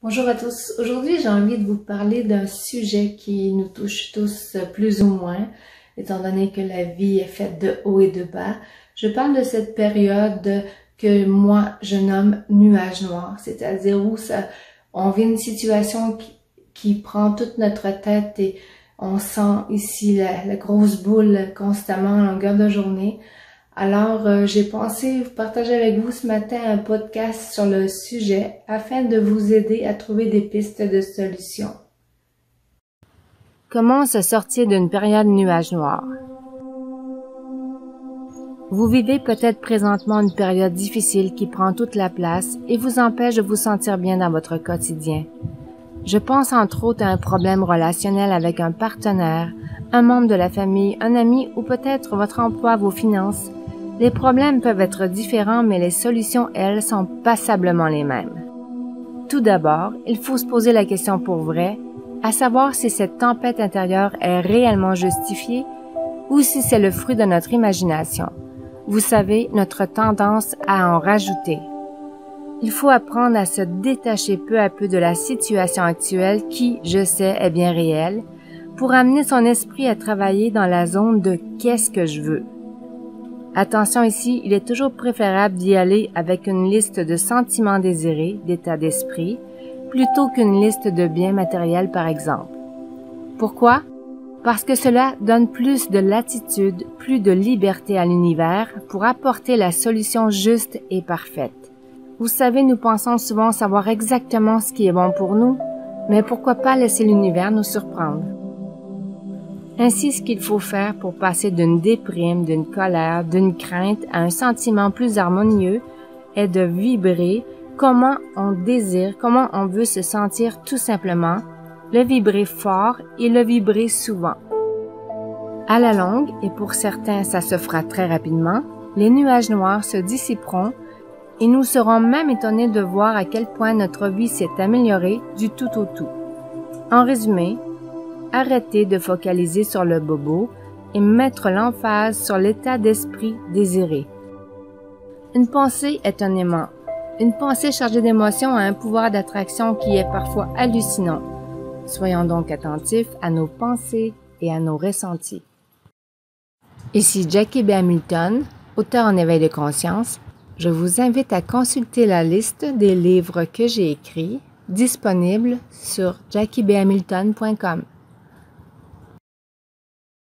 Bonjour à tous. Aujourd'hui, j'ai envie de vous parler d'un sujet qui nous touche tous plus ou moins, étant donné que la vie est faite de hauts et de bas. Je parle de cette période que moi, je nomme nuage noir, c'est-à-dire où on vit une situation qui prend toute notre tête et on sent ici la grosse boule constamment à longueur de journée. Alors, j'ai pensé vous partager avec vous ce matin un podcast sur le sujet afin de vous aider à trouver des pistes de solutions. Comment se sortir d'une période nuage noir? Vous vivez peut-être présentement une période difficile qui prend toute la place et vous empêche de vous sentir bien dans votre quotidien. Je pense entre autres à un problème relationnel avec un partenaire, un membre de la famille, un ami ou peut-être votre emploi, vos finances. Les problèmes peuvent être différents, mais les solutions, elles, sont passablement les mêmes. Tout d'abord, il faut se poser la question pour vrai, à savoir si cette tempête intérieure est réellement justifiée ou si c'est le fruit de notre imagination. Vous savez, notre tendance à en rajouter. Il faut apprendre à se détacher peu à peu de la situation actuelle qui, je sais, est bien réelle, pour amener son esprit à travailler dans la zone de « qu'est-ce que je veux ». Attention ici, il est toujours préférable d'y aller avec une liste de sentiments désirés, d'état d'esprit, plutôt qu'une liste de biens matériels par exemple. Pourquoi? Parce que cela donne plus de latitude, plus de liberté à l'univers pour apporter la solution juste et parfaite. Vous savez, nous pensons souvent savoir exactement ce qui est bon pour nous, mais pourquoi pas laisser l'univers nous surprendre? Ainsi, ce qu'il faut faire pour passer d'une déprime, d'une colère, d'une crainte à un sentiment plus harmonieux est de vibrer comment on désire, comment on veut se sentir tout simplement, le vibrer fort et le vibrer souvent. À la longue, et pour certains ça se fera très rapidement, les nuages noirs se dissiperont et nous serons même étonnés de voir à quel point notre vie s'est améliorée du tout au tout. En résumé, arrêtez de focaliser sur le bobo et mettre l'emphase sur l'état d'esprit désiré. Une pensée est un aimant. Une pensée chargée d'émotions a un pouvoir d'attraction qui est parfois hallucinant. Soyons donc attentifs à nos pensées et à nos ressentis. Ici Jackie B. Hamilton, auteur en éveil de conscience. Je vous invite à consulter la liste des livres que j'ai écrits, disponibles sur jackiebhamilton.com.